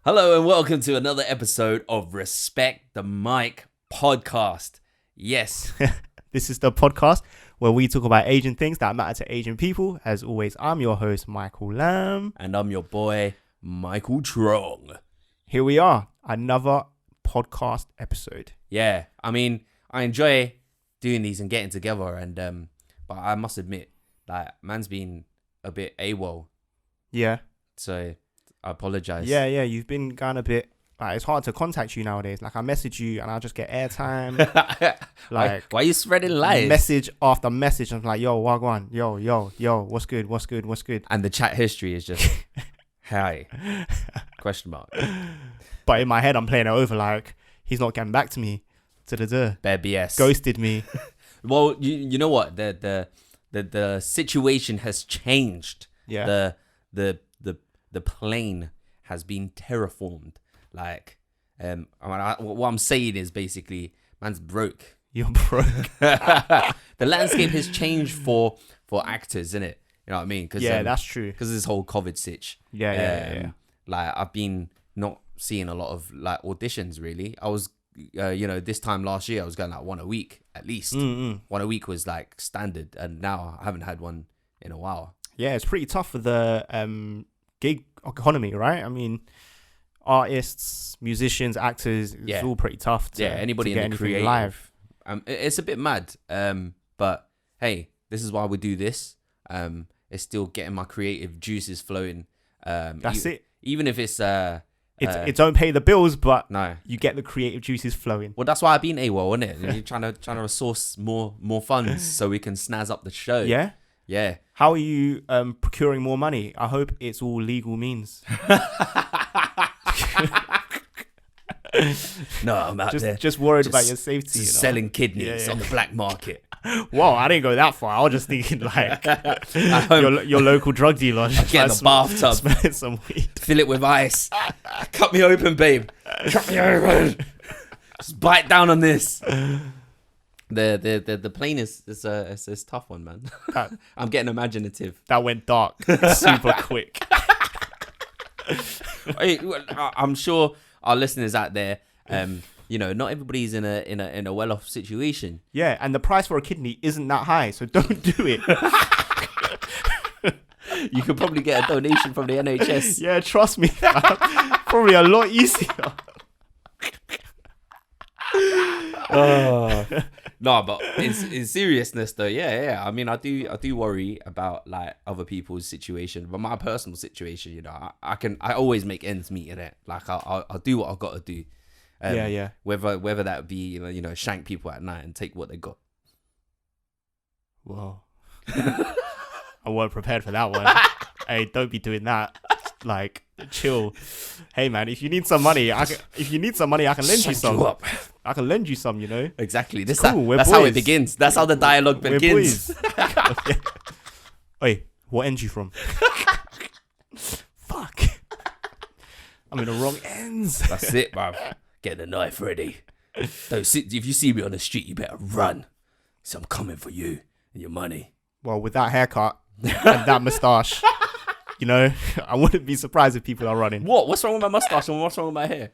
Hello and welcome to another episode of Respect the Mic podcast. Yes. This is the podcast where we talk about Asian things that matter to Asian people. As always, I'm your host, Michael Lam. And I'm your boy, Michael Trong. Here we are, another podcast episode. Yeah, I mean, I enjoy doing these and getting together, and but I must admit, like, man's been a bit AWOL. Yeah. So I apologize. Yeah, you've been kind of a bit, like, it's hard to contact you nowadays. Like, I message you and I'll just get airtime. Like, why are you spreading lies? Message after message. I'm like, yo, wagwan, yo, what's good? And the chat history is just, hi, question mark. But in my head, I'm playing it over like, he's not getting back to me. Bare BS. Ghosted me. Well, you know what? The situation has changed. Yeah. The plane has been terraformed. Like, what I'm saying is basically, man's broke. You're broke. The landscape has changed for actors, isn't it? You know what I mean? Cause, that's true. Because of this whole COVID sitch. Yeah. Like, I've been not seeing a lot of like auditions. Really, I was, this time last year, I was going like one a week at least. One a week was like standard, and now I haven't had one in a while. Yeah, it's pretty tough for the gig economy, right? I mean, artists, musicians, actors, it's all pretty tough to, anybody to get in the anything creative live. It's a bit mad, but hey, this is why we do this. It's still getting my creative juices flowing. That's it. Even if it's it don't pay the bills, but no, you get the creative juices flowing. Well, that's why I've been AWOL, isn't it? And you're trying to source more funds so we can snazz up the show. Yeah. How are you procuring more money? I hope it's all legal means. No, I'm out there. Just worried about your safety. Just selling kidneys on the black market. Whoa, I didn't go that far. I was just thinking like your local drug dealer. Get in the bathtub, smelling some weed. Fill it with ice. Cut me open, babe. Cut me open. Just bite down on this. The plane is a tough one, man. I'm getting imaginative. That went dark super quick. I'm sure our listeners out there, not everybody's in a well-off situation. Yeah, and the price for a kidney isn't that high, so don't do it. You could probably get a donation from the NHS. Yeah, trust me. Probably a lot easier. No, but in seriousness though, yeah. I mean, I do worry about like other people's situation, but my personal situation, I always make ends meet in it. Like I'll do what I've got to do. Whether that be shank people at night and take what they got. Whoa. I weren't prepared for that one. Hey, don't be doing that. Like, chill. Hey man, if you need some money, I can lend you some. I can lend you some, Exactly. That's how it begins. That's how the dialogue begins. Wait, what end you from? Fuck. I'm in the wrong ends. That's it, bruv. Get the knife ready. If you see me on the street, you better run. So I'm coming for you and your money. Well, with that haircut and that moustache, I wouldn't be surprised if people are running. What? What's wrong with my mustache and what's wrong with my hair?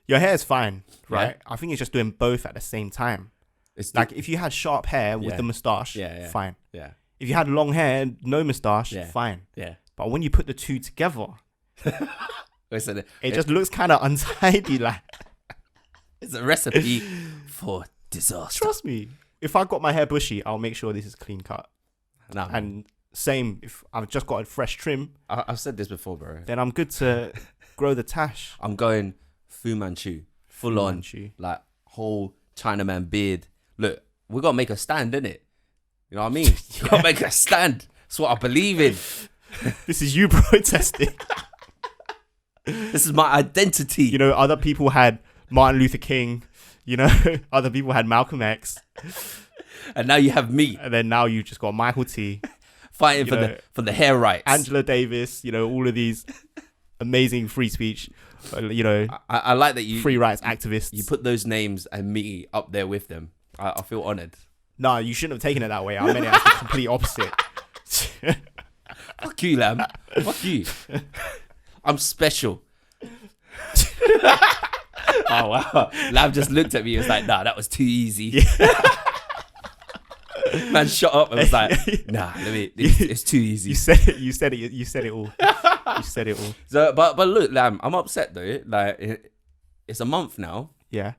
Your hair is fine, right? Yeah. I think it's just doing both at the same time. It's like if you had sharp hair with the moustache, fine. Yeah. If you had long hair, no moustache, fine. Yeah. But when you put the two together, it just looks kind of untidy. Like it's a recipe for disaster. Trust me. If I got my hair bushy, I'll make sure this is clean cut. No. And same, if I've just got a fresh trim. I've said this before, bro. Then I'm good to grow the tash. I'm going Fu Manchu. Full on. Like, whole Chinaman beard. Look, we got to make a stand, innit? You know what I mean? You got to make a stand. That's what I believe in. This is you protesting. This is my identity. Other people had Martin Luther King. Other people had Malcolm X. And now you have me. And then now you just got Michael T. Fighting for the hair rights. Angela Davis, all of these amazing free speech, I like that you... free rights activists. You put those names and me up there with them. I feel honoured. No, you shouldn't have taken it that way. I meant it as the complete opposite. Fuck you, Lam. Fuck you. I'm special. Oh wow, Lam just looked at me and was like, nah, that was too easy. Man shut up and was like, nah, it's too easy. You said it. You said it. You said it all. You said it all. So, but look, Lam, I'm upset though. Like, it's a month now. Yeah.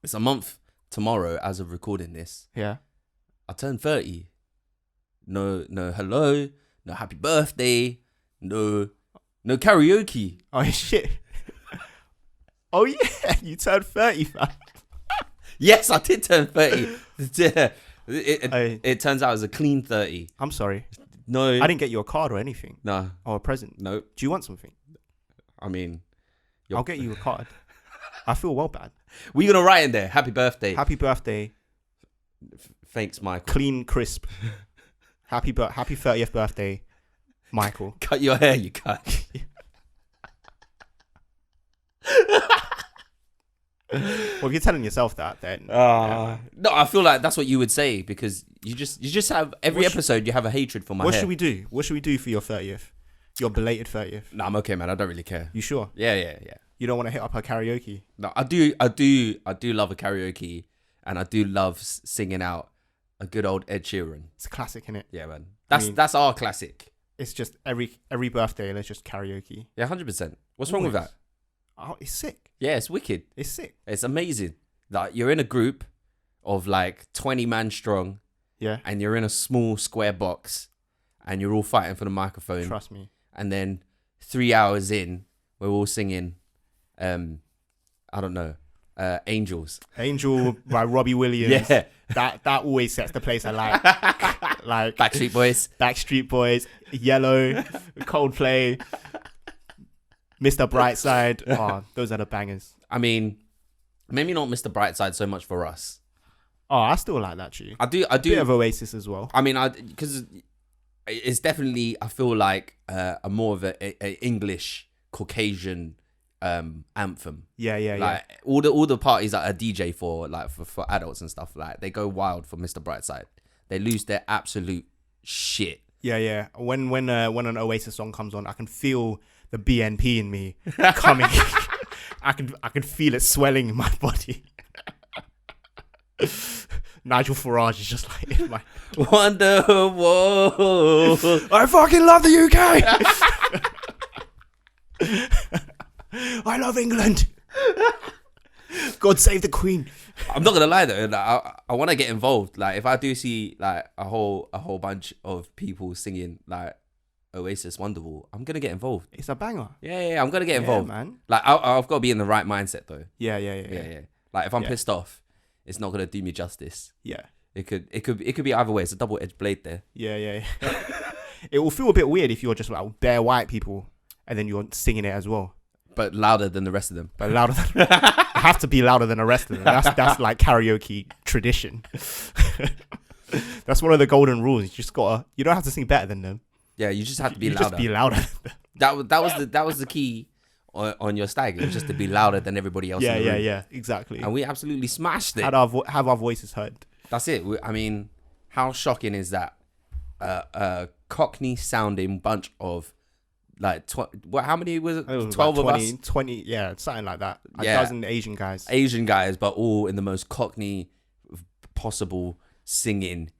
It's a month tomorrow as of recording this. Yeah. I turned 30. No hello, no happy birthday, no karaoke. Oh shit. Oh yeah, you turned 30, fam. Yes, I did turn 30. It turns out it was a clean 30. I'm sorry. No, I didn't get you a card or anything. No. Or a present. No. Do you want something? I mean, I'll get you a card. I feel well bad. We're gonna write in there, happy birthday. Happy birthday. Thanks, Michael. Clean, crisp. Happy 30th birthday, Michael. Cut your hair, you cunt. Well, if you're telling yourself that, then no, I feel like that's what you would say because you just have every episode you have a hatred for my hair. What should we do? What should we do for your 30th? Your belated 30th? No, I'm okay, man. I don't really care. You sure? Yeah. You don't want to hit up her karaoke? No, I do love a karaoke, and I do love singing out a good old Ed Sheeran. It's a classic, innit? Yeah, man. That's our classic. It's just every birthday, let's just karaoke. Yeah, 100%. What's wrong with that? Oh, it's sick. Yeah, it's wicked. It's sick. It's amazing. Like, you're in a group of like 20 man strong. Yeah. And you're in a small square box, and you're all fighting for the microphone. Trust me. And then 3 hours in, we're all singing, I don't know, Angels. Angel by Robbie Williams. Yeah. That always sets the place alight. Like Backstreet Boys, Yellow, Coldplay, Mr. Brightside. Oh, those are the bangers. I mean, maybe not Mr. Brightside so much for us. Oh, I still like that tune. I do. Bit of Oasis as well. I mean, because it's definitely, I feel like a more of a English Caucasian anthem. Yeah. Like all the parties that are DJ for like for adults and stuff, like they go wild for Mr. Brightside. They lose their absolute shit. Yeah. When an Oasis song comes on, I can feel the BNP in me coming. I can feel it swelling in my body. Nigel Farage is just like in my Wonderwall. I fucking love the UK. I love England. God save the Queen. I'm not gonna lie though, like, I want to get involved. Like if I do see like a whole bunch of people singing like Oasis Wonderwall, I'm gonna get involved. It's a banger. Yeah, I'm gonna get involved, man. Like I've got to be in the right mindset though. Yeah. Like if I'm pissed off, it's not gonna do me justice. Yeah. It could be either way. It's a double-edged blade there. Yeah. It will feel a bit weird if you're just like bare white people and then you're singing it as well. But louder than the rest of them. But louder than I have to be louder than the rest of them. That's like karaoke tradition. That's one of the golden rules. You don't have to sing better than them. Yeah, you just have to be louder. Just be louder. That was the key on your stag. It was just to be louder than everybody else. in the room. Yeah, exactly. And we absolutely smashed it. Have our voices heard. That's it. I mean, how shocking is that? A Cockney sounding bunch of like how many was it? 12 of us. 20, yeah, something like that. A Yeah. dozen Asian guys, but all in the most Cockney possible, singing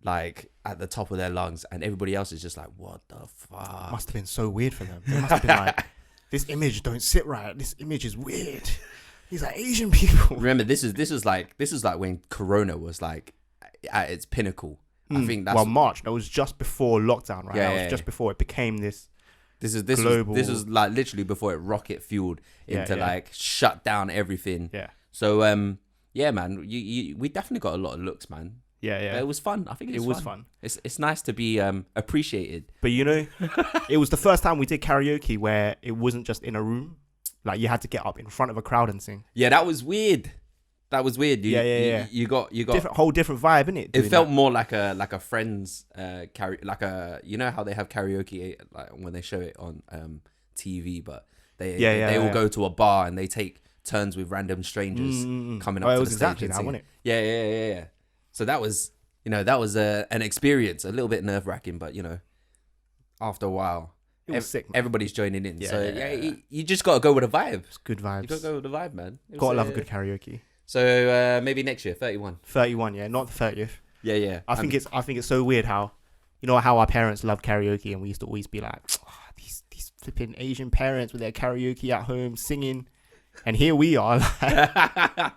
like at the top of their lungs, and everybody else is just like, what the fuck? Must have been so weird for them. They must have been like, this image don't sit right. This image is weird. These are Asian people. Remember, this is like when Corona was like at its pinnacle. I think that's March. That was just before lockdown, right? Yeah, that was just before it became this. This global. was like literally before it rocket fueled into like shut down everything. Yeah. So yeah, man, we definitely got a lot of looks, man. Yeah. But it was fun. I think it was fun. It's nice to be appreciated. But you know, it was the first time we did karaoke where it wasn't just in a room. Like you had to get up in front of a crowd and sing. Yeah, that was weird. Yeah. You got whole different vibe, innit? It felt more like a friend's you know how they have karaoke like when they show it on TV, but they all go to a bar and they take turns with random strangers coming up to the stage exactly and that, singing. wasn't it? Yeah. So that was an experience, a little bit nerve wracking, but after a while It was sick, man. Everybody's joining in. Yeah, So yeah. you just got to go with the vibe. It's good vibes. You got to go with the vibe, man. Gotta love a good karaoke. So maybe next year, 31. 31, yeah, not the 30th. Yeah. I think it's so weird how, you know, how our parents love karaoke, and we used to always be like, oh, these flipping Asian parents with their karaoke at home singing, and here we are, like,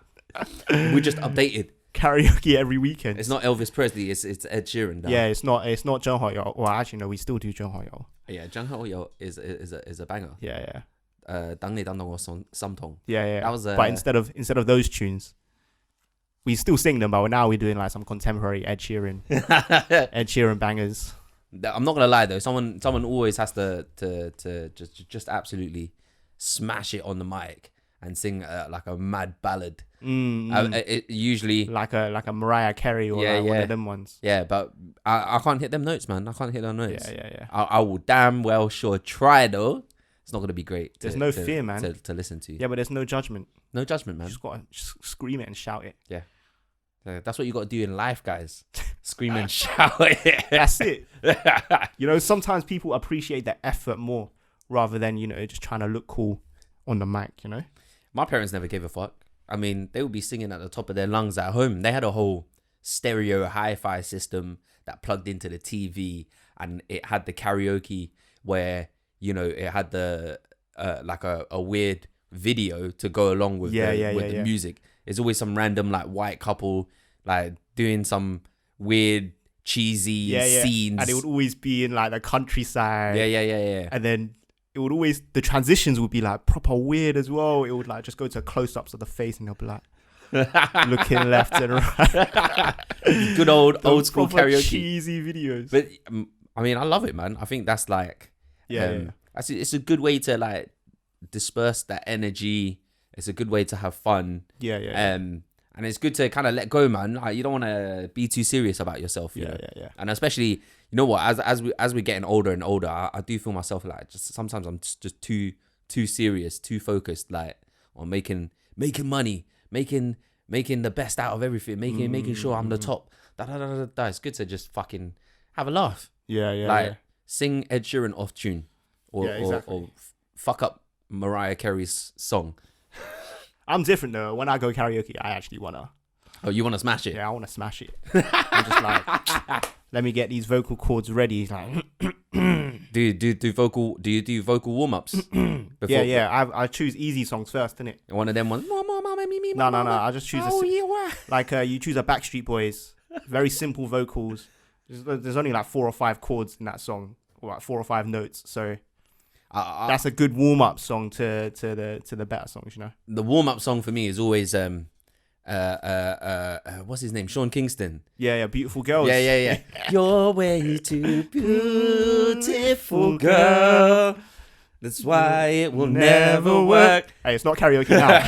we just updated karaoke every weekend. It's not Elvis Presley. It's Ed Sheeran. Yeah, it's not Jung Ho Yo. Well, actually, no, we still do Jung Ho Yo. Yeah, Jung Ho Yo is a banger. Yeah. Tang Ni Tang Dong Sam Tong. Yeah. That was. But instead of those tunes, we still sing them, but now we're doing like some contemporary Ed Sheeran bangers. I'm not gonna lie though. Someone always has to just absolutely smash it on the mic and sing like a mad ballad. It usually like a Mariah Carey or one of them ones. Yeah, but I can't hit them notes, man. I can't hit those notes. Yeah. I will damn well sure try though. It's not gonna be great. There's no fear, man. To listen to. Yeah, but there's no judgment. No judgment, man. You just gotta scream it and shout it. Yeah. That's what you got to do in life, guys. Scream and shout it. That's it. You know, sometimes people appreciate the effort more rather than, you know, just trying to look cool on the mic, you know? My parents never gave a fuck. I mean, they would be singing at the top of their lungs at home. They had a whole stereo hi-fi system that plugged into the TV, and it had the karaoke where, you know, it had the like a weird video to go along with the music. There's always some random like white couple like doing some weird cheesy scenes, and it would always be in like the countryside. Yeah. And then it would always, the transitions would be like proper weird as well. It would like just go to close-ups of the face, and they'll be like looking left and right. Good old school karaoke, cheesy videos. But I mean, I love it, man. I think that's like it's a good way to like disperse that energy. It's a good way to have fun. Yeah. And it's good to kind of let go, man. Like, you don't want to be too serious about yourself, you know? Yeah. And especially, you know what? As we're getting older and older, I do feel myself like just sometimes I'm just too serious, too focused, like on making money, making the best out of everything, making sure I'm the top. It's good to just fucking have a laugh. Yeah. Sing Ed Sheeran off tune, or fuck up Mariah Carey's song. I'm different though. When I go karaoke, I actually wanna. Oh, you wanna smash it? Yeah, I wanna smash it. I'm just like, let me get these vocal cords ready. Like, do you do vocal warm ups? Yeah. I choose easy songs first, innit? One of them ones. No. I just choose you choose a Backstreet Boys. Very simple vocals. There's only like 4 or 5 chords in that song, or like 4 or 5 notes. So. That's a good warm up song to the better songs, you know. The warm up song for me is always what's his name? Sean Kingston. Yeah, Beautiful Girls. Yeah. You're way too beautiful, girl. That's why it will never work. Hey, it's not karaoke now.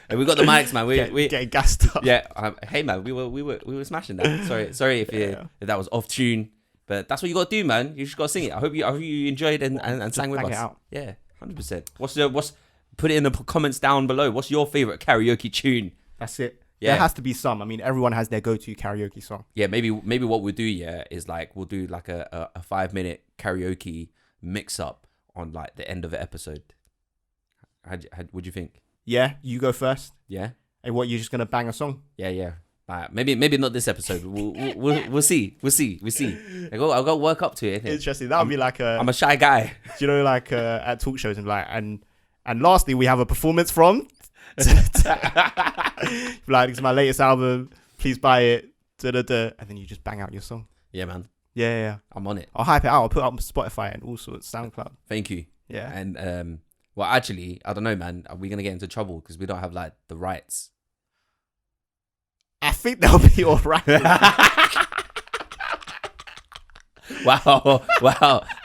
Hey, we got the mics, man. We getting gassed up. Yeah. Hey, man. We were smashing that. Sorry if that was off tune. But that's what you got to do, man. You just got to sing it. I hope you enjoyed and sang with us. It out. Yeah, 100%. Put it in the comments down below. What's your favorite karaoke tune? That's it. Yeah. There has to be some. I mean, everyone has their go-to karaoke song. Yeah, maybe what we'll do, is like we'll do like a 5-minute karaoke mix-up on like the end of the episode. What'd you think? Yeah, you go first. Yeah. And what, you're just going to bang a song? Yeah. Maybe not this episode. We'll see. I'll go work up to it. Interesting. That would be like I'm a shy guy. Do you know, like at talk shows and like and lastly we have a performance from. Like, it's my latest album. Please buy it. And then you just bang out your song. Yeah, man. Yeah. I'm on it. I'll hype it out. I'll put it up on Spotify and all sorts. SoundCloud. Thank you. Yeah. And well, actually, I don't know, man. Are we gonna get into trouble because we don't have like the rights? I think they'll be all right. Wow,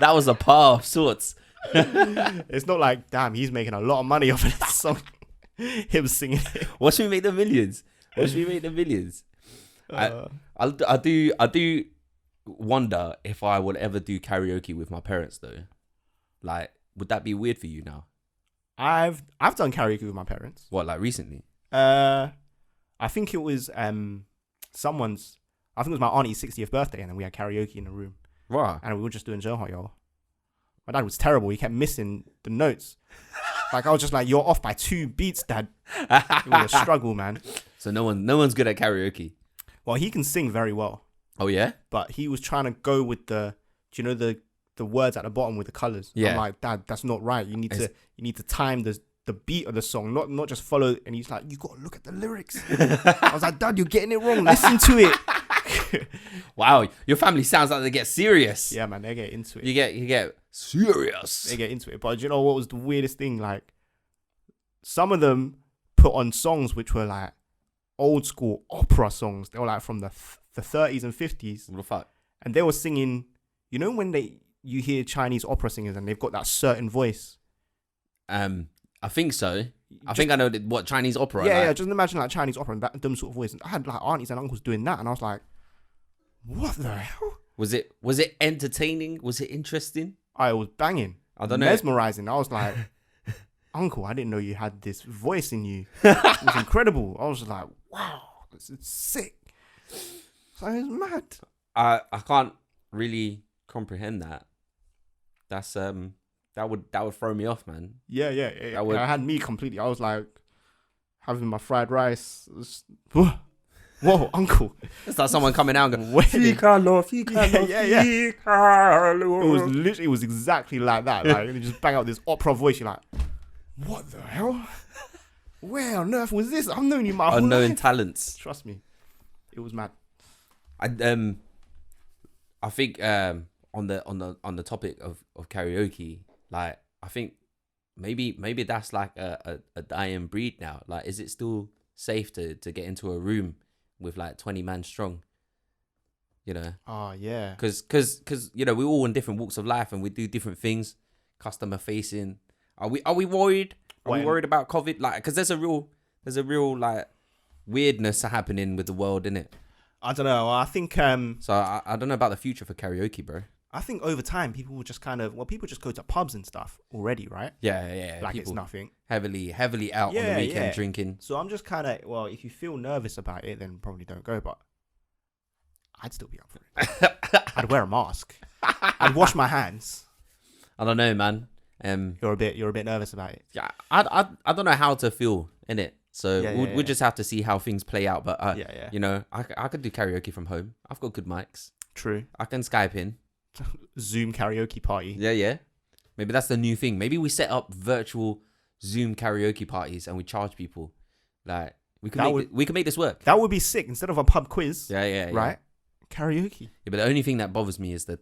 that was a par of sorts. It's not like, damn, he's making a lot of money off of this song. Him singing it. Watch me make the millions. I do wonder if I would ever do karaoke with my parents though. Like, would that be weird for you now? I've done karaoke with my parents. What, like recently? I think it was someone's. I think it was my auntie's 60th birthday, and then we had karaoke in the room. Right. And we were just doing Joe Hot Yo. My dad was terrible. He kept missing the notes. Like, I was just like, you're off by 2 beats, Dad. It was a struggle, man. So no one's good at karaoke. Well, he can sing very well. Oh yeah. But he was trying to go with the, do you know the words at the bottom with the colors? Yeah. I'm like, Dad, that's not right. You need to time the beat of the song, not just follow. And he's like, you got to look at the lyrics. I was like, Dad, you're getting it wrong. Listen to it. Wow, your family sounds like they get serious. Yeah, man, they get into it. You get serious. They get into it. But do you know what was the weirdest thing? Like, some of them put on songs which were like old school opera songs. They were like from the 30s and 50s. What the fuck? And they were singing, you know when you hear Chinese opera singers and they've got that certain voice? I think so. I think I know what Chinese opera. Yeah, like. yeah. Just imagine like Chinese opera and them sort of voice. I had like aunties and uncles doing that, and I was like, "What the hell?" Was it entertaining? Was it interesting? I was banging. I don't know. Mesmerizing. I was like, "Uncle, I didn't know you had this voice in you. It was incredible." I was just like, "Wow, it's sick." So it was mad. I can't really comprehend that. That's that would throw me off, man. Yeah. It had me completely. I was like having my fried rice. Whoa, uncle. It's like someone coming out and going, yeah. It was exactly like that. Like, they just bang out this opera voice. You're like, what the hell? Where on earth was this? I've known you my whole unknown life. talents. Trust me, it was mad. I think on the topic of karaoke, like, I think maybe that's like a dying breed now. Like, is it still safe to get into a room with like 20 man strong? You know? Oh yeah. Because you know, we're all in different walks of life and we do different things, customer facing. Are we worried? Are we worried about COVID? Like, because there's a real like weirdness happening with the world, innit? I don't know. I think so I don't know about the future for karaoke, bro. I think over time people will just people just go to pubs and stuff already, right? Yeah. Like people it's nothing. Heavily out on the weekend drinking. So I'm just kind of, well, if you feel nervous about it, then probably don't go. But I'd still be up for it. I'd wear a mask. I'd wash my hands. I don't know, man. You're a bit nervous about it. Yeah, I don't know how to feel in it. So Yeah, we'll just have to see how things play out. But Yeah. you know, I could do karaoke from home. I've got good mics. True. I can Skype in. Zoom karaoke party. Yeah. Maybe that's the new thing. Maybe we set up virtual Zoom karaoke parties and we charge people. Like, we can make this work. That would be sick. Instead of a pub quiz. Yeah. Right? Karaoke. Yeah, but the only thing that bothers me is the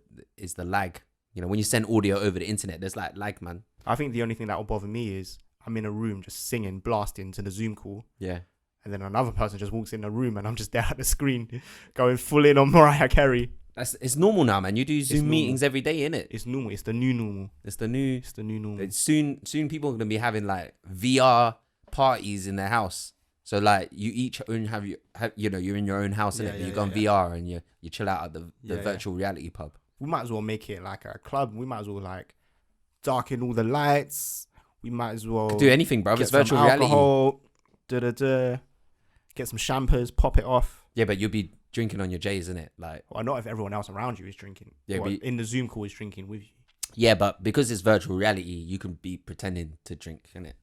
lag. You know, when you send audio over the internet, there's like lag, man. I think the only thing that will bother me is I'm in a room just singing, blasting to the Zoom call. Yeah. And then another person just walks in the room and I'm just there at the screen going full in on Mariah Carey. It's normal now, man. You do Zoom meetings every day, innit? It's normal. It's the new normal. It's the new normal. Soon people are gonna be having like VR parties in their house. So like you each have you're in your own house, innit? You go on VR and you chill out at the virtual reality pub. We might as well make it like a club. We might as well like darken all the lights. We might as well do anything, bro. It's virtual alcohol, reality. Get some champers, pop it off. Yeah, but you'll be drinking on your J's, innit? Like, well, not if everyone else around you is drinking. Yeah, in the Zoom call is drinking with you. Yeah, but because it's virtual reality, you can be pretending to drink, innit?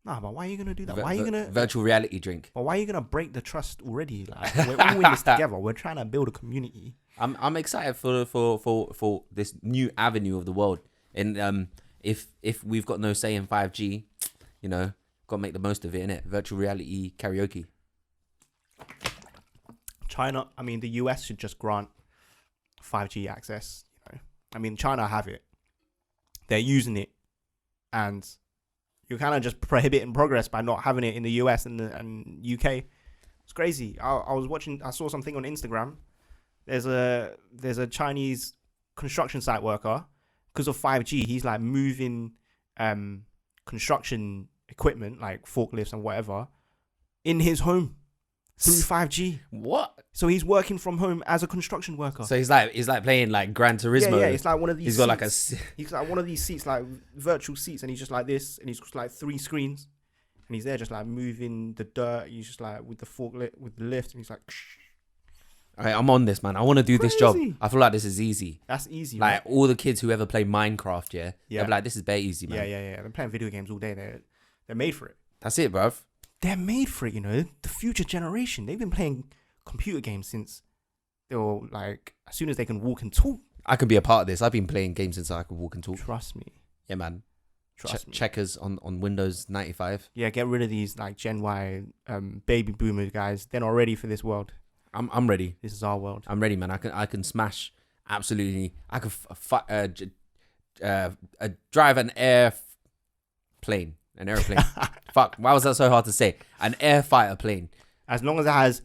Nah, but why are you gonna do that? Why are you gonna virtual reality drink? But why are you gonna break the trust already? Like, we're all in this together. We're trying to build a community. I'm excited for this new avenue of the world. And if we've got no say in 5G, you know, got to make the most of it, innit? Virtual reality karaoke. China, I mean, the US should just grant 5G access. You know, I mean, China have it. They're using it, and you're kind of just prohibiting progress by not having it in the US and UK. It's crazy. I saw something on Instagram. There's a Chinese construction site worker, because of 5G, he's like moving construction equipment like forklifts and whatever in his home through 5G. What? So he's working from home as a construction worker. So he's like playing like Gran Turismo. Yeah. It's like one of these. He's got he's like one of these seats, like virtual seats, and he's just like this, and he's got like 3 screens, and he's there just like moving the dirt. He's just like with the forklift, with the lift, and he's like. All right, I'm on this, man. I want to do this job. I feel like this is easy. That's easy. Like right? all the kids who ever play Minecraft, they're like, this is bare easy, man. Yeah. They're playing video games all day. They're made for it. That's it, bruv. They're made for it, you know. The future generation. They've been playing computer games since they were like, as soon as they can walk and talk. I can be a part of this. I've been playing games since I could walk and talk. Trust me. Yeah, man. Trust me. Checkers on Windows 95. Yeah, get rid of these like Gen Y baby boomer guys. They're not ready for this world. I'm ready. This is our world. I'm ready, man. I can smash absolutely. I could drive an airplane. Fuck, why was that so hard to say? An air fighter plane. As long as it has,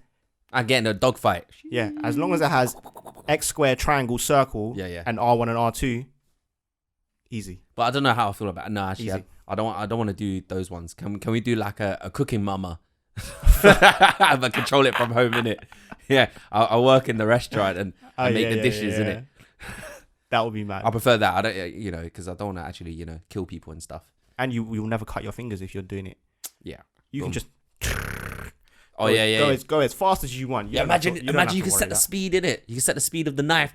I get in a dogfight. yeah. As long as it has X square, triangle, circle, and R1 and R2, easy. But I don't know how I feel about it. No, actually, Easy. I don't want to do those ones. Can we do like a cooking mama? But control it from home, innit? Yeah, I work in the restaurant and make the dishes, innit? That would be mad. I prefer that. I don't, because I don't want to actually, kill people and stuff. And you will never cut your fingers if you're doing it. Yeah, you can just. Oh yeah. Go as fast as you want. Imagine you can set the speed in it. You can set the speed of the knife.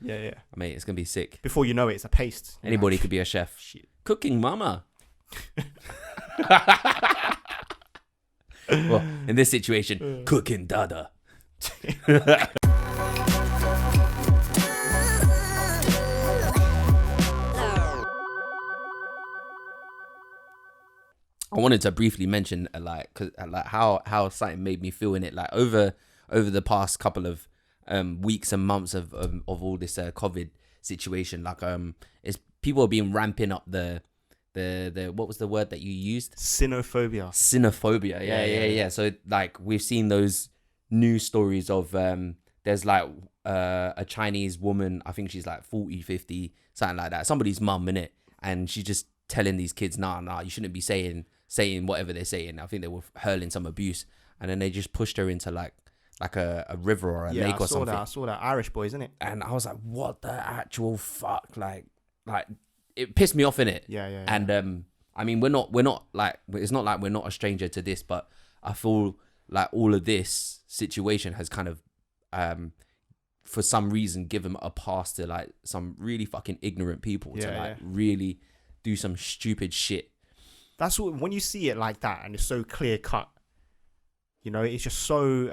Yeah. Mate, it's gonna be sick. Before you know it, it's a paste. Anybody could be a chef. Shit. Cooking mama. Well, in this situation, cooking dada. I wanted to briefly mention how something made me feel in it, like over the past couple of weeks and months of all this COVID situation. Like it's people are being ramping up the what was the word that you used? Xenophobia. Yeah. So like we've seen those news stories of there's like a Chinese woman, I think she's like 40, 50, something like that. Somebody's mum, innit? And she's just telling these kids, nah, you shouldn't be saying whatever they're saying. I think they were hurling some abuse, and then they just pushed her into like a river or a lake or something. I saw that. Irish boys, isn't it? And I was like, what the actual fuck? Like it pissed me off, innit? Yeah. And I mean, we're not like, it's not like we're not a stranger to this, but I feel like all of this situation has kind of for some reason given a pass to like some really fucking ignorant people to really do some stupid shit. That's what, when you see it like that and it's so clear cut, it's just so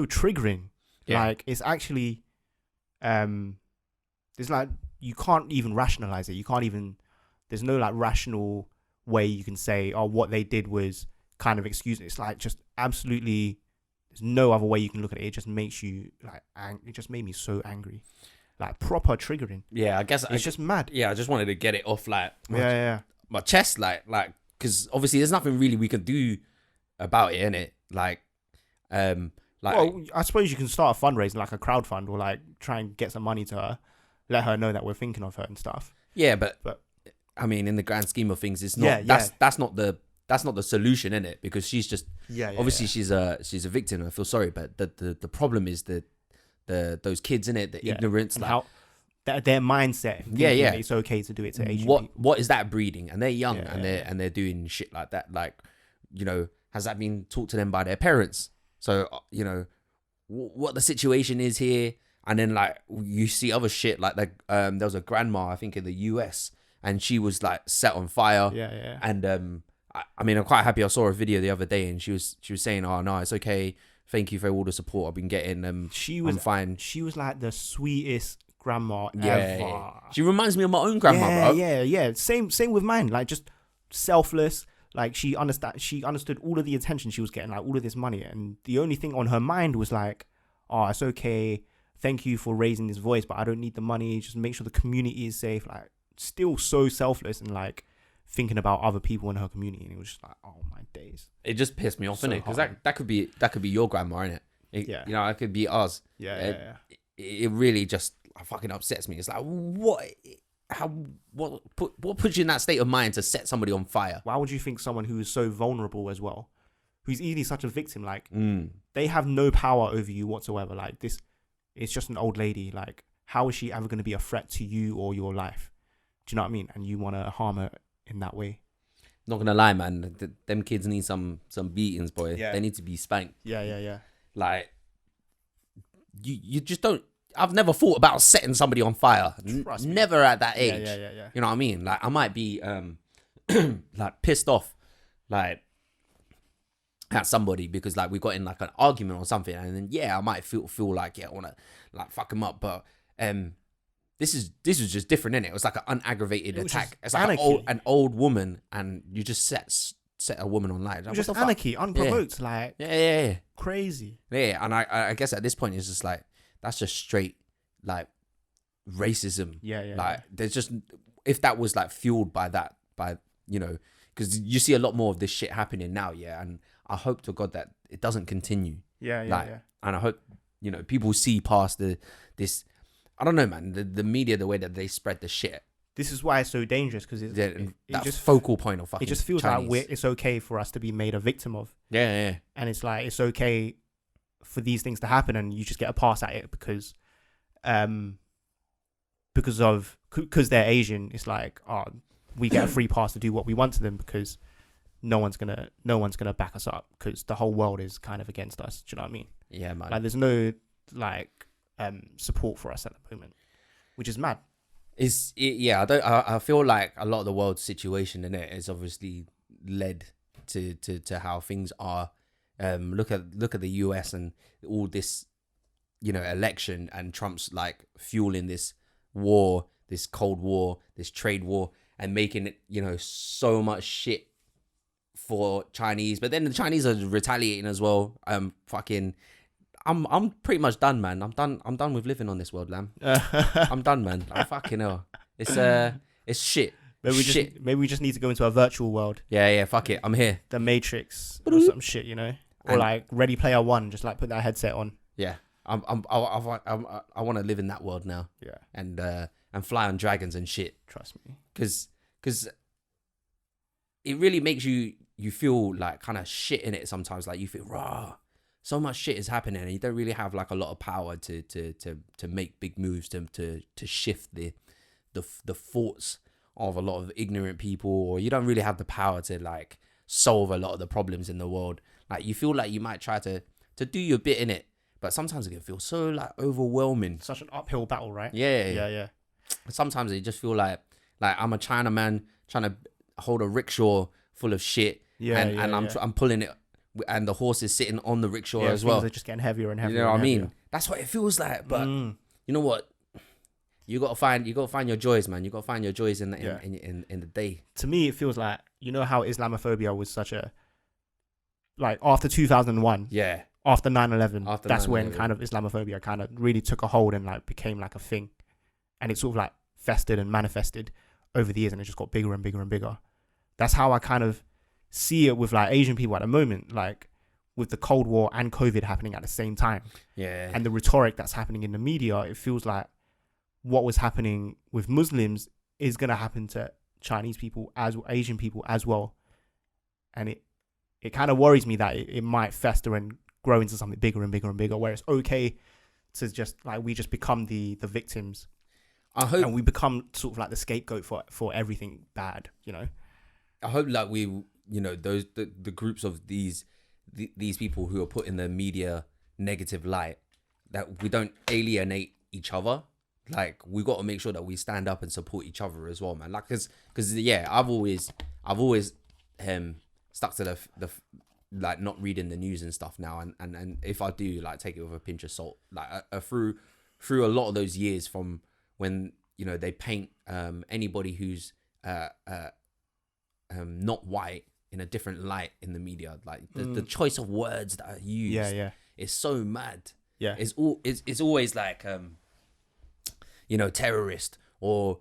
triggering. Yeah. Like it's actually it's like you can't even rationalize it. There's no like rational way you can say, oh, what they did was kind of excuse it. It's like just absolutely, there's no other way you can look at it. It just makes you like, it just made me so angry. Like proper triggering. Yeah, I guess it's just mad. Yeah, I just wanted to get it off like my chest, like because obviously there's nothing really we can do about it, innit? Like well, I suppose you can start a fundraiser, like a crowdfund, or like try and get some money to her, let her know that we're thinking of her and stuff. Yeah, but I mean, in the grand scheme of things, it's not. That's not the solution, innit? Because she's just obviously she's a victim. I feel sorry, but the problem is those kids, innit? The ignorance, and like how their mindset. Yeah. It's okay to do it to Asian people. What is that breeding? And they're young, and they're doing shit like that. Like, has that been taught to them by their parents? So what the situation is here, and then like you see other shit like there was a grandma, I think, in the US, and she was like set on fire. Yeah. And I mean, I'm quite happy. I saw a video the other day, and she was saying, "Oh no, it's okay. Thank you for all the support I've been getting." I'm fine. She was like the sweetest grandma ever. Yeah. She reminds me of my own grandma, bro. Yeah. Same with mine. Like just selfless. Like she understood all of the attention she was getting, like all of this money, and the only thing on her mind was like, "Oh, it's okay. Thank you for raising this voice, but I don't need the money. Just make sure the community is safe." Like, still so selfless and like thinking about other people in her community, and it was just like, oh my days. It just pissed me off, innit? Because that could be your grandma, innit? It could be ours. Yeah. It really just fucking upsets me. It's like, what puts you in that state of mind to set somebody on fire? Why would you think someone who is so vulnerable as well, who's easily such a victim, like they have no power over you whatsoever? Like this, it's just an old lady. Like, how is she ever going to be a threat to you or your life? Do you know what I mean? And you want to harm her in that way? Not gonna lie, man. Them kids need some beatings, boy. Yeah. They need to be spanked. Yeah. Like, you just don't. I've never thought about setting somebody on fire. Never at that age. Yeah. You know what I mean? Like I might be like pissed off, like at somebody because like we got in like an argument or something, and then I might feel like I want to like fuck him up, but this is just different, innit? It was like an unaggravated attack. It's like an old woman, and you just set a woman on light. Like, just anarchy, unprovoked, like crazy. Yeah, and I guess at this point it's just like that's just straight like racism. Yeah. Like there's just if that was like fueled by because you see a lot more of this shit happening now, and I hope to God that it doesn't continue. Yeah. And I hope people see past this. I don't know, man. The media, the way that they spread the shit. This is why it's so dangerous because it just focal point of fucking. It just feels Chinese. like it's okay for us to be made a victim of. Yeah. And it's like it's okay for these things to happen, and you just get a pass at it because they're Asian. It's like we get a free pass to do what we want to them because no one's gonna back us up because the whole world is kind of against us. Do you know what I mean? Yeah, man. Like there's no support for us at the moment, which is mad. I feel like a lot of the world's situation in it is obviously led to how things are. Look at the US and all this, election, and Trump's like fueling this war, this Cold War, this trade war, and making it, so much shit for Chinese. But then the Chinese are retaliating as well. I'm pretty much done, man. I'm done with living on this world, Lam. I'm done, man. Like, fucking hell. It's shit. Maybe we just need to go into a virtual world. Yeah. Fuck it. I'm here. The Matrix or some shit, or like Ready Player One. Just like put that headset on. Yeah. I want to live in that world now. Yeah. And fly on dragons and shit. Trust me. Because it really makes you feel like kind of shit in it sometimes. Like you feel raw. So much shit is happening, and you don't really have like a lot of power to make big moves to shift the thoughts of a lot of ignorant people, or you don't really have the power to like solve a lot of the problems in the world. Like you feel like you might try to do your bit in it, but sometimes it can feel so like overwhelming. Such an uphill battle, right? Yeah. Sometimes you just feel like I'm a Chinaman trying to hold a rickshaw full of shit, and I'm pulling it. And the horse is sitting on the rickshaw as well. They're just getting heavier and heavier. You know what I mean? Heavier. That's what it feels like. But you know what? You gotta find your joys, man. You gotta find your joys in the day. To me, it feels like how Islamophobia was such a like after 2001. Yeah. After 9/11, that's when kind of Islamophobia kind of really took a hold and like became like a thing, and it sort of like festered and manifested over the years, and it just got bigger and bigger and bigger. That's how I kind of see it with like Asian people at the moment, like with the Cold War and COVID happening at the same time. Yeah. And the rhetoric that's happening in the media, it feels like what was happening with Muslims is going to happen to Chinese people as Asian people as well. And it kind of worries me that it might fester and grow into something bigger and bigger and bigger, where it's okay to just like we just become the victims. I hope, and we become sort of like the scapegoat for everything bad, I hope like we those the groups of these people who are put in the media negative light, that we don't alienate each other. Like we got to make sure that we stand up and support each other as well, man. Like because I've always stuck to the like not reading the news and stuff now, and if I do, like take it with a pinch of salt. Like through a lot of those years from when they paint anybody who's not white in a different light in the media, like the choice of words that are used is so mad. It's always like terrorist or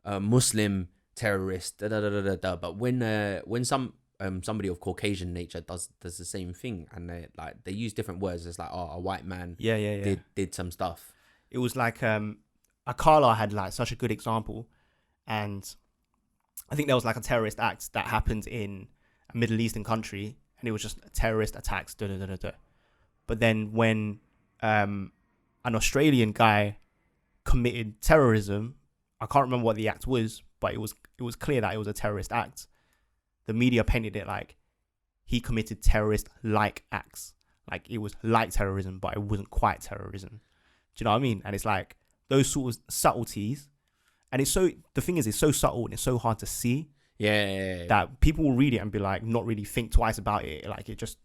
Muslim terrorist, but when somebody of Caucasian nature does the same thing, and they use different words. It's like, a white man did some stuff. It was like Akala had like such a good example, and I think there was like a terrorist act that happened in a Middle Eastern country, and it was just terrorist attacks. But then when an Australian guy committed terrorism, I can't remember what the act was, but it was clear that it was a terrorist act. The media painted it like he committed terrorist-like acts. like it was like terrorism, but it wasn't quite terrorism. Do you know what I mean? And it's like those sort of subtleties, and the thing is, it's so subtle and it's so hard to see. Yeah. That people will read it and be like, not really think twice about it. Like it just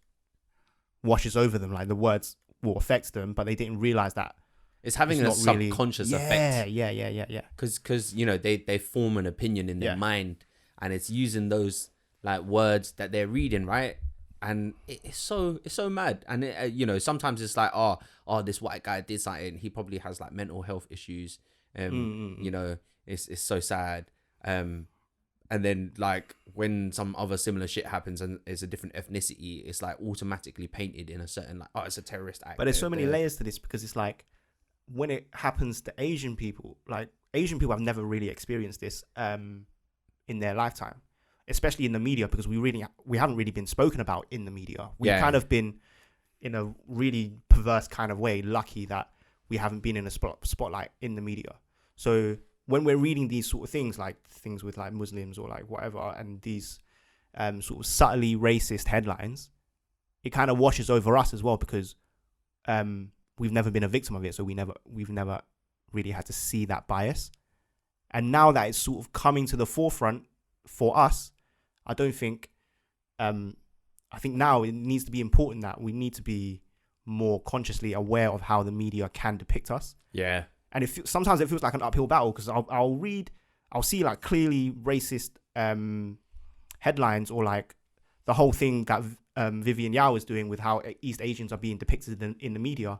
washes over them. Like the words will affect them, but they didn't realize that it's having a subconscious effect. Yeah. Because you know they form an opinion in their mind, and it's using those like words that they're reading, right? And it's so mad. And you know, sometimes it's like, oh, this white guy did something. He probably has like mental health issues. You know, it's so sad. And then like when some other similar shit happens and it's a different ethnicity, it's like automatically painted in a certain like, oh, it's a terrorist act. But there's so many layers to this, because it's like when it happens to Asian people, like Asian people have never really experienced this in their lifetime, especially in the media, because we haven't really been spoken about in the media. We've kind of been, in a really perverse kind of way, lucky that we haven't been in a spotlight in the media. So when we're reading these sort of things, like things with like Muslims or like whatever, and these sort of subtly racist headlines, it kind of washes over us as well, because we've never been a victim of it. So we've never really had to see that bias. And now that it's sort of coming to the forefront for us, I think now it needs to be important that we need to be more consciously aware of how the media can depict us. Yeah. And sometimes it feels like an uphill battle, because I'll see like clearly racist headlines, or like the whole thing that Vivian Yao is doing with how East Asians are being depicted in the media.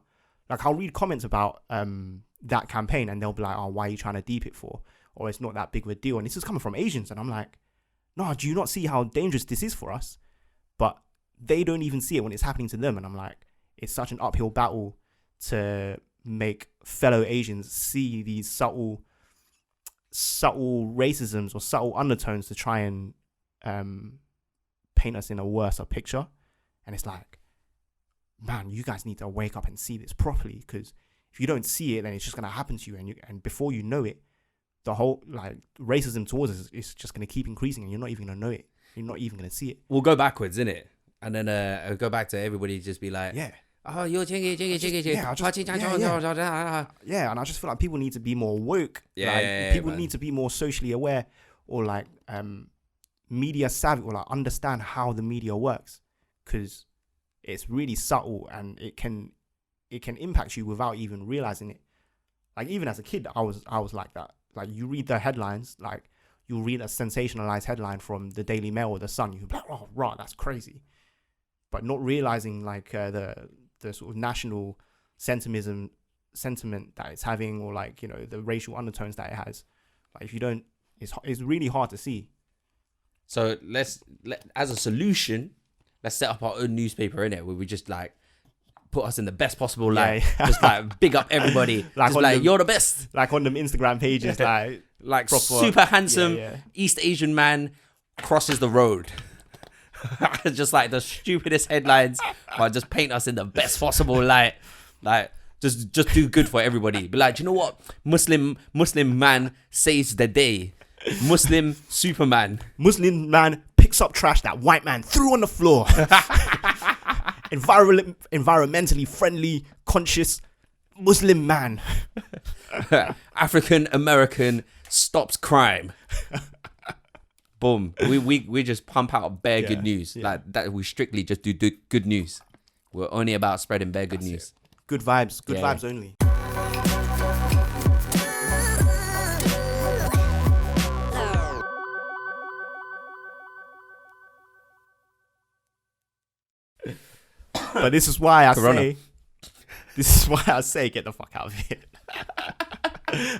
Like I'll read comments about that campaign, and they'll be like, oh, why are you trying to deep it for? Or it's not that big of a deal. And this is coming from Asians. And I'm like, no, do you not see how dangerous this is for us? But they don't even see it when it's happening to them. And I'm like, it's such an uphill battle to make fellow Asians see these subtle racisms or subtle undertones to try and paint us in a worse picture. And it's like, man, you guys need to wake up and see this properly, because if you don't see it, then it's just going to happen to you, and before you know it, the whole like racism towards us is just going to keep increasing, and you're not even going to know it. You're not even going to see it. We'll go backwards, innit? And then go back to everybody just be like, oh, you're jiggy. Yeah, and I just feel like people need to be more woke. People need to be more socially aware, or like media savvy, or like understand how the media works, because it's really subtle and it can impact you without even realizing it. Like even as a kid, I was like that. Like you read the headlines, like you'll read a sensationalized headline from the Daily Mail or the Sun, you'll be like, oh, right, that's crazy. But not realizing like the sort of national sentiment that it's having, or like, you know, the racial undertones that it has. Like if you don't, it's really hard to see. So as a solution, let's set up our own newspaper, innit, where we just like put us in the best possible light. Just like big up everybody. Like you're the best. Like on them Instagram pages, like proper, super handsome East Asian man crosses the road. Just like the stupidest headlines, but just paint us in the best possible light. Like just do good for everybody. Be like, do you know what? Muslim man saves the day. Muslim Superman. Muslim man picks up trash that white man threw on the floor. Environmentally friendly, conscious Muslim man. African American stops crime. Boom. We just pump out bare good news. Like that, we strictly just do good news. We're only about spreading bare good news. Good vibes. Good vibes only. But this is why I say get the fuck out of here.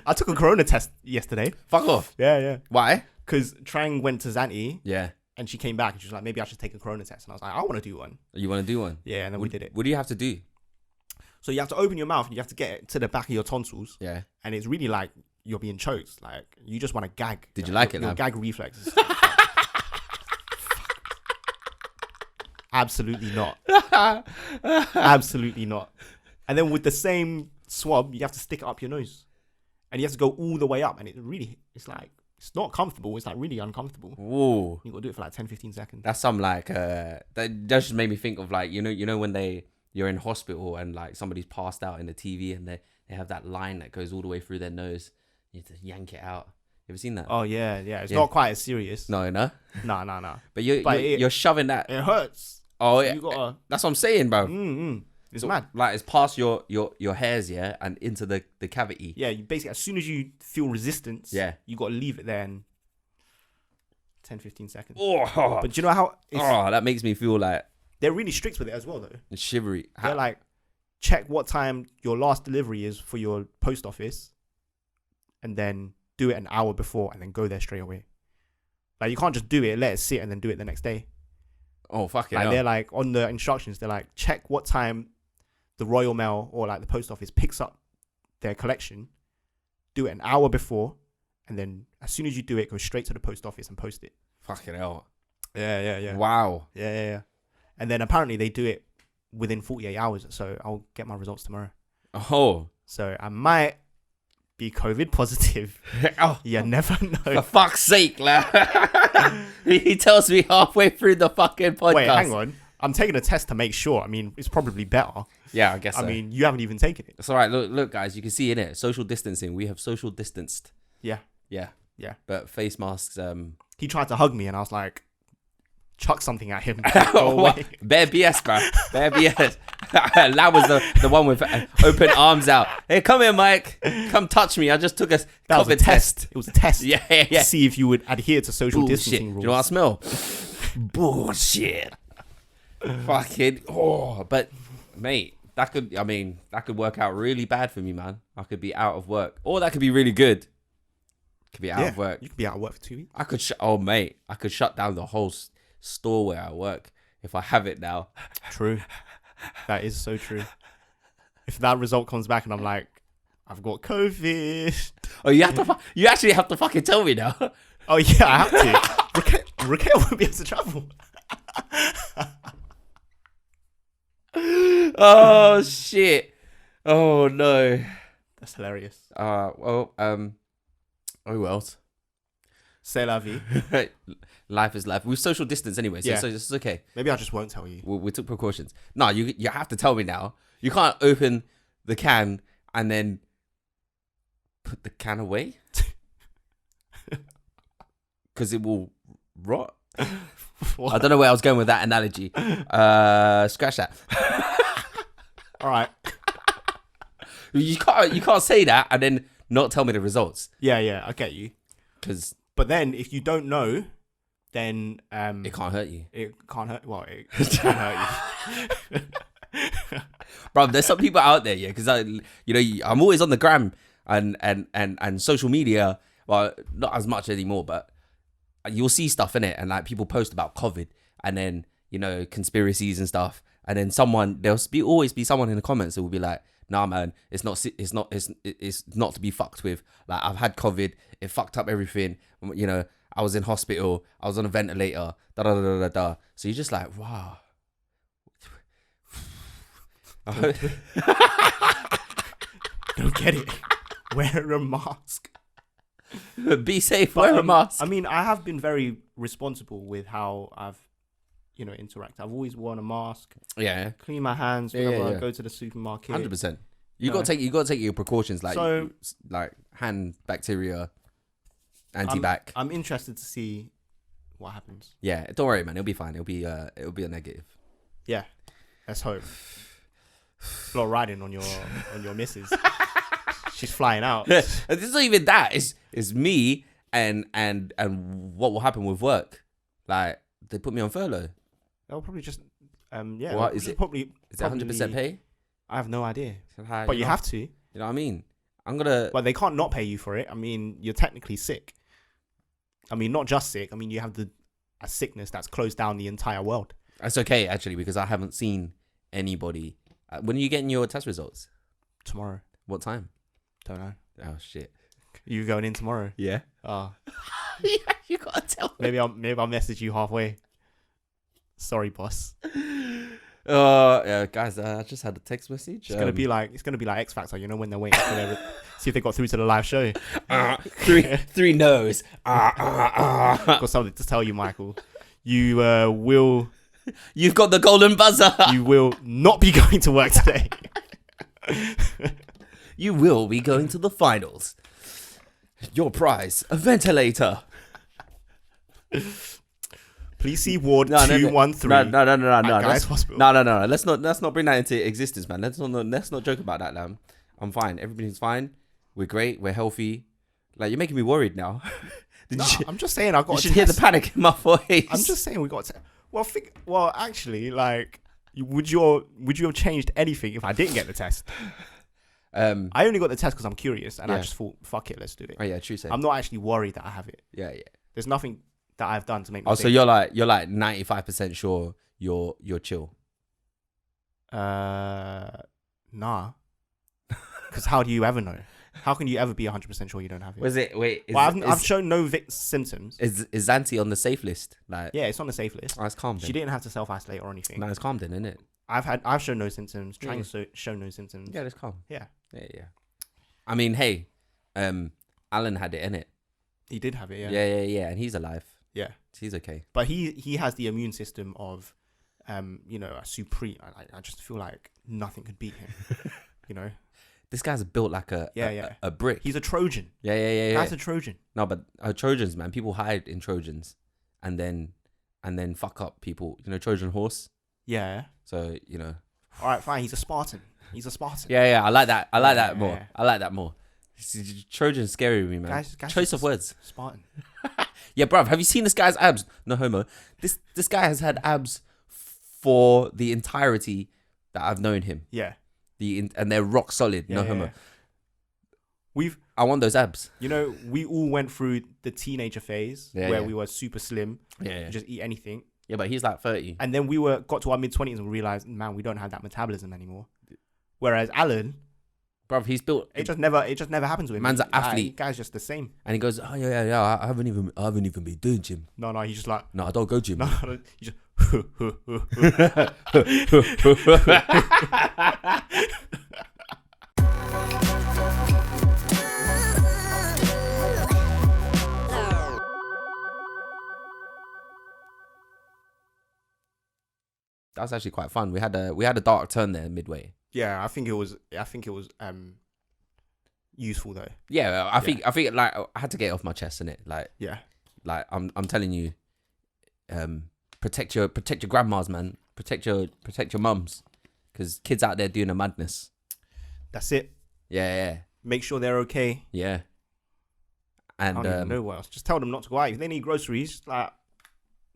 I took a corona test yesterday. Fuck off. Yeah. Why? Because Trang went to Zante. Yeah. And she came back and she was like, maybe I should take a corona test. And I was like, I want to do one. You want to do one? Yeah, and then we did it. What do you have to do? So you have to open your mouth and you have to get it to the back of your tonsils. Yeah. And it's really like you're being choked. Like you just want to gag. Did you like it? Your gag reflexes. Absolutely not. Absolutely not. And then with the same swab, you have to stick it up your nose. And you have to go all the way up. And it's like, it's not comfortable. It's like really uncomfortable. Whoa. You got to do it for like 10, 15 seconds. That's some like, that just made me think of like, you know when they you're in hospital and like somebody's passed out in the TV and they have that line that goes all the way through their nose. You have to yank it out. You ever seen that? Oh yeah. It's not quite as serious. No. No. But you're shoving that. It hurts. Oh yeah. You gotta. That's what I'm saying, bro. It's So, mad. Like it's past your hairs, yeah, and into the cavity. Yeah, you basically, as soon as you feel resistance, you got to leave it there in 10-15 seconds. Oh, but do you know how? That makes me feel like they're really strict with it as well, though. it's shivery. They're like, check what time your last delivery is for your post office, and then do it an hour before, and then go there straight away. Like you can't just do it, let it sit, and then do it the next day. Oh fuck it. Like they're like on the instructions, they're like, check what time the Royal Mail or like the post office picks up their collection. Do it an hour before, and then as soon as you do it, go straight to the post office and post it. Fucking hell. Yeah. Wow. Yeah. And then apparently they do it within 48 hours. So I'll get my results tomorrow. Oh. So I might be COVID positive. You never know. For fuck's sake, lad. He tells me halfway through the fucking podcast. Wait, hang on. I'm taking a test to make sure. I mean, it's probably better. Yeah, I guess so. I mean, you haven't even taken it. It's all right. Look, guys, you can see in it. Social distancing. We have social distanced. Yeah. But face masks. He tried to hug me, and I was like, chuck something at him. Go away. Bare BS, bro. Bare BS. That was the one with open arms out. Hey, come here, Mike. Come touch me. I just took a COVID test. It was a test. Yeah. To see if you would adhere to social distancing rules. Do you know what I smell? Bullshit. Fucking. Oh, but mate, that could work out really bad for me, man. I could be out of work, or that could be really good. Could be out of work. You could be out of work for 2 weeks. I could I could shut down the whole store where I work if I have it now. True. That is so true. If that result comes back and I'm like, I've got COVID. Oh, you actually have to fucking tell me now. Oh yeah, I have to. Raquel won't be able to travel. Oh shit. Oh no. That's hilarious. Oh well. C'est la vie. Life is life. We've social distance anyway, so it's okay. Maybe I just won't tell you. We took precautions. No, you have to tell me now. You can't open the can and then put the can away because it will rot. I don't know where I was going with that analogy. Scratch that. All right. You can't say that and then not tell me the results. Yeah, I get you. But then if you don't know, then it can't hurt you. It can't hurt. Well, it can hurt you. Bro, there's some people out there, yeah, because I'm always on the gram and social media. Well, not as much anymore, but you'll see stuff in it, and like people post about COVID, and then conspiracies and stuff, and then always be someone in the comments that will be like, nah, man, it's not to be fucked with. Like, I've had COVID, it fucked up everything. I was in hospital, I was on a ventilator, da. So you're just like, wow. Don't get it. Wear a mask. Be safe, wear a mask. I mean, I have been very responsible with how I've, interact. I've always worn a mask. Yeah. Clean my hands whenever I go to the supermarket. 100%. You gotta take your precautions, like hand bacteria, anti-bac. I'm interested to see what happens. Yeah, don't worry, man. It'll be fine. It'll be a negative. Yeah, let's hope. A lot of riding on your missus. She's flying out. It's not even that. It's me and what will happen with work. Like, they put me on furlough. They'll probably just What is it? Probably is it 100% pay? I have no idea. So but you have to. You know what I mean? But they can't not pay you for it. I mean, you're technically sick. I mean, not just sick. I mean, you have a sickness that's closed down the entire world. That's okay, actually, because I haven't seen anybody. When are you getting your test results? Tomorrow. What time? Don't know. Oh shit. You going in tomorrow? Yeah. Oh. Yeah, you gotta tell me. Maybe I'll message you halfway. Sorry, boss. Yeah, guys, I just had a text message. It's gonna be like X Factor, when they're waiting for see if they got through to the live show. Three no's. Got something to tell you, Michael. You will You've got the golden buzzer. You will not be going to work today. You will be going to the finals. Your prize, a ventilator. Please see Ward 213. No. Guy's Hospital. No. Let's not bring that into existence, man. Let's not joke about that, Lam. I'm fine. Everything's fine. We're great. We're healthy. Like, you're making me worried now. I'm just saying I got. You should hear the panic in my voice. I'm just saying we got to. Well, actually, like, would you have changed anything if I didn't get the test? I only got the test because I'm curious, and I just thought, fuck it, let's do it. Oh yeah, true. Say. I'm not actually worried that I have it. Yeah. There's nothing that I've done to make me. Oh, so you're like 95% sure you're chill. Nah. Because how do you ever know? How can you ever be 100% sure you don't have it? Was it? Wait. I've shown no symptoms. Is Zanti on the safe list? Like, yeah, it's on the safe list. Oh, it's calm. Then. She didn't have to self-isolate or anything. No, it's calm then, isn't it? I've shown no symptoms. Trying to show no symptoms. Yeah, it's calm. Yeah. I mean, hey, Alan had it, innit? He did have it. Yeah, and he's alive. Yeah, he's okay. But he has the immune system of, a supreme. I just feel like nothing could beat him. This guy's built like a brick. He's a Trojan. Yeah. Guy's a Trojan. No, but Trojans, man. People hide in Trojans, and then fuck up people. Trojan horse. Yeah. So All right, fine. He's a Spartan. Yeah. I like that. I like that more. Yeah. I like that more. Trojan's scary with me, man. Guys Choice of words. Spartan. Yeah, bruv. Have you seen this guy's abs? No homo. This guy has had abs for the entirety that I've known him. Yeah. And they're rock solid. No homo. Yeah. I want those abs. We all went through the teenager phase where we were super slim. Yeah. Just eat anything. Yeah, but he's like 30. And then got to our mid-20s and realized, man, we don't have that metabolism anymore. Whereas Alan, bruv, he's built. It just never happened to him. Man's an athlete. Guy's just the same. And he goes, oh yeah. I haven't even been doing gym. No, he's just like. No, I don't go gym. No, he just. That's actually quite fun. We had a dark turn there midway. Yeah, I think it was useful though. Yeah, I think like I had to get it off my chest, innit? Like I'm telling you, protect your grandmas, man. Protect your mums, because kids out there doing a madness. That's it. Yeah. Make sure they're okay. Yeah. And I don't even know what else. Just tell them not to go out. If they need groceries, like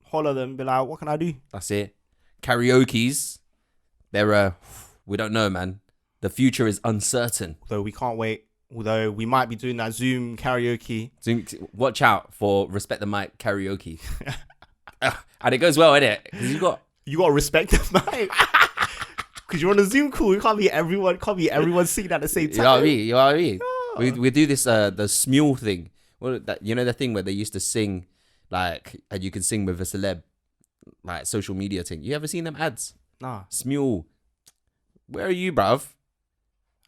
holler them, be like, what can I do? That's it. Karaoke's, they're we don't know, man. The future is uncertain. Although we can't wait. Although we might be doing that Zoom karaoke. Watch out for Respect the Mic karaoke. And it goes well, innit? Because you got to respect the mic. Because you're on a Zoom call. You can't be everyone singing at the same time. You know what I mean? Oh. We do this the Smule thing. Well, the thing where they used to sing, like, and you can sing with a celeb, like social media thing. You ever seen them ads? Nah. Smule. Where are you, bruv?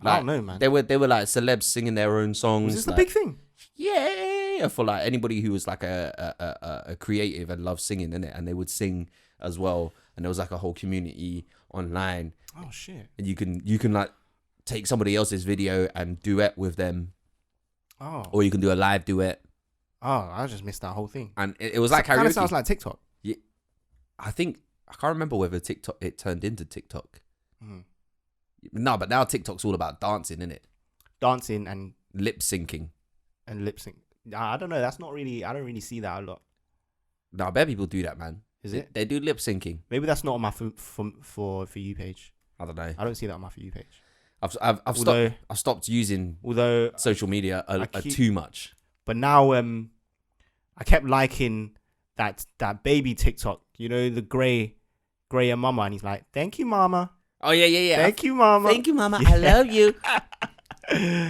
Like, I don't know, man. They were like celebs singing their own songs. Was this the big thing? Yeah, for like anybody who was like a creative and loved singing, innit? And they would sing as well. And there was like a whole community online. Oh shit! And you can like take somebody else's video and duet with them. Oh. Or you can do a live duet. Oh, I just missed that whole thing. And it was like karaoke. Kind of sounds like TikTok. Yeah, I can't remember whether it turned into TikTok. Mm. No, but now TikTok's all about dancing, isn't it? Dancing and lip syncing. And lip sync. I don't know. That's not really. I don't really see that a lot. No, I bet people do that, man. Is it? They do lip syncing. Maybe that's not on my for you page. I don't know. I don't see that on my for you page. I've stopped using social media too much. But now I kept liking that baby TikTok. The grayer mama, and he's like, "Thank you, mama." Oh yeah. Thank you, mama. Thank you, mama. I love you.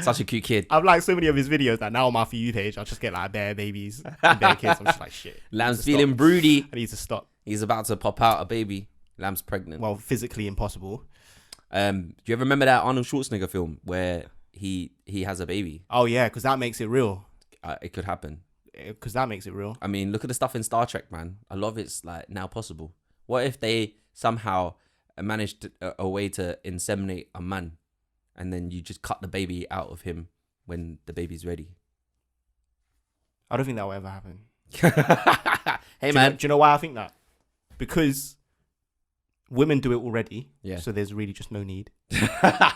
Such a cute kid. I've liked so many of his videos that now on my for you page, I just get like bare babies and bare kids. I'm just like, shit. Lamb's feeling broody. I need to stop. He's about to pop out a baby. Lamb's pregnant. Well, physically impossible. Do you ever remember that Arnold Schwarzenegger film where he has a baby? Oh yeah, because that makes it real. It could happen. Because that makes it real. I mean, look at the stuff in Star Trek, man. A lot of it's like now possible. What if they somehow managed a way to inseminate a man, and then you just cut the baby out of him when the baby's ready? I don't think that will ever happen. Hey, man. Do you know why I think that? Because women do it already. Yeah. So there's really just no need.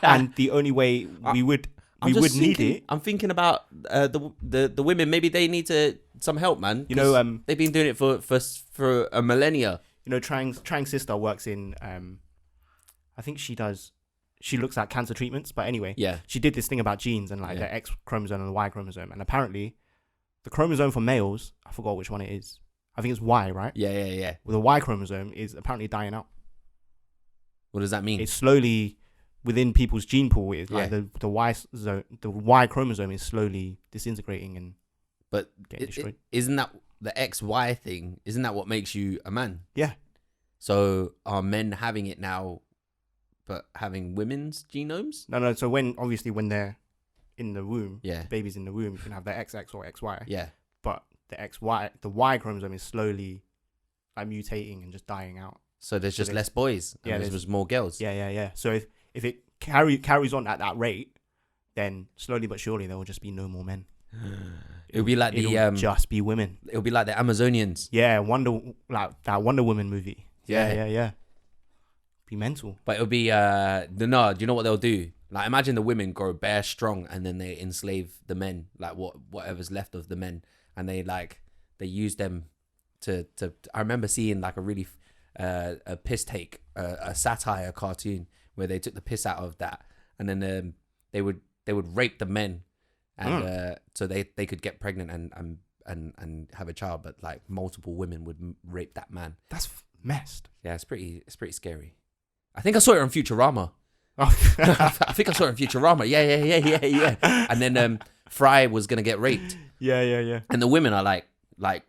And the only way we would need it. I'm thinking about the women. Maybe they need some help, man. You know, they've been doing it for a millennia. You know, Trang sister works in. I think she looks at cancer treatments. But anyway, Yeah. she did this thing about genes and like the X chromosome and the Y chromosome, and apparently, the chromosome for males, I forgot which one it is. I think it's Y, right? Yeah. Well, the Y chromosome is apparently dying out. What does that mean? It's slowly within people's gene pool. It's like the Y chromosome is slowly disintegrating and getting destroyed. Isn't that the XY thing? Isn't that what makes you a man? Yeah. So are men having it now, but having women's genomes? No. So when they're in the womb, Yeah. babies in the womb, you can have the XX or XY. Yeah. But the Y chromosome is slowly like mutating and just dying out. So there's just less boys. Yeah, And there's more girls. Yeah. So if it carries on at that rate, then slowly but surely there will just be no more men. It'll be like just be women. It'll be like the Amazonians. Yeah, like that Wonder Woman movie. Yeah. Be mental. But it'll be do you know what they'll do? Like, imagine the women grow bare strong and then they enslave the men, like whatever's left of the men, and they use them to I remember seeing like a really a piss take, a satire cartoon where they took the piss out of that, and then they would rape the men, and so they could get pregnant and have a child, but like multiple women would rape that man. That's messed. Yeah, it's pretty scary. I think I saw it on Futurama. I think I saw it in Futurama. Yeah. And then Fry was gonna get raped. Yeah. And the women are like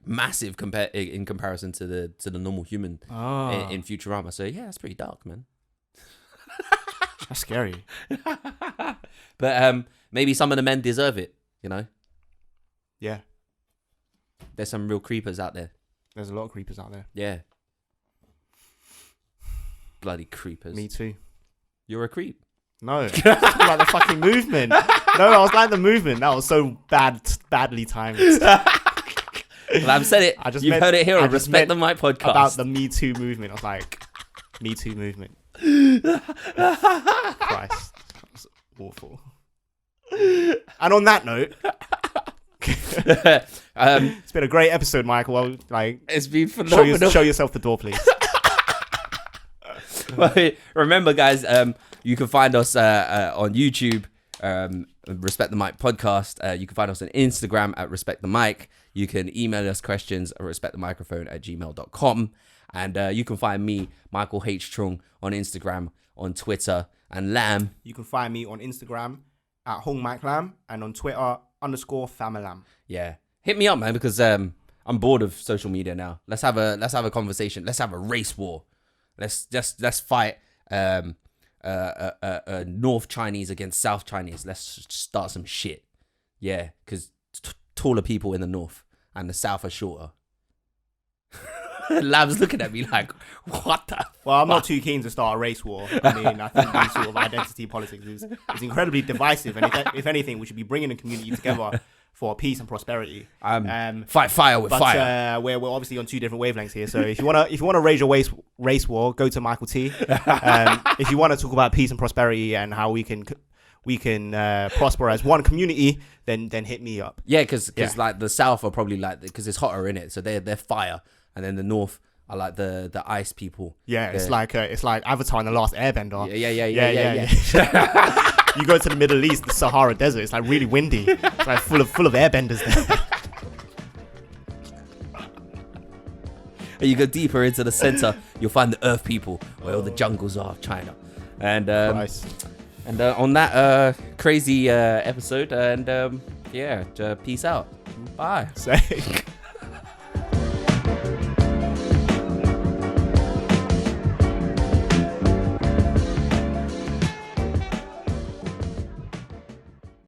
massive in comparison to the normal human in Futurama. So yeah, it's pretty dark, man. That's scary. But maybe some of the men deserve it. You know. Yeah. There's some real creepers out there. There's a lot of creepers out there. Yeah. Bloody creepers. Me too. You're a creep. No, like the fucking movement. No, I was like the movement. That was so badly timed. Well, I've said it. You've heard it here on Respect the Mic podcast. About the Me Too movement. I was like, Me Too movement. Christ. That was awful. And on that note, it's been a great episode, Michael. Well, like, it's been phenomenal. Show yourself the door, please. Well, remember, guys, you can find us on YouTube, Respect the Mic podcast. You can find us on Instagram at Respect the Mic. You can email us questions at respectthemicrophone@gmail.com. And you can find me, Michael H. Trung, on Instagram, on Twitter, and Lam. You can find me on Instagram at Hong Mike Lam and on Twitter _Famalam. Yeah, hit me up, man, because I'm bored of social media now. Let's have a conversation. Let's have a race war. Let's fight North Chinese against South Chinese. Let's start some shit. Yeah, because taller people in the north and the south are shorter. Lab's looking at me like, what the Well, I'm not too keen to start a race war. I mean, I think this sort of identity politics is incredibly divisive, and if anything, we should be bringing the community together for peace and prosperity. Fight fire with fire. We're obviously on two different wavelengths here. So if you wanna raise your race war, go to Michael T. If you want to talk about peace and prosperity and how we can prosper as one community, then hit me up. Yeah, because like the south are probably like, because it's hotter in it, so they're fire, and then the north are like the ice people. Yeah, it's like Avatar and the Last Airbender. Yeah. You go to the Middle East, the Sahara Desert. It's like really windy. It's like full of airbenders there. And you go deeper into the center, you'll find the Earth people, where all the jungles are of China. And Nice. And on that crazy episode, and peace out. Bye. Say.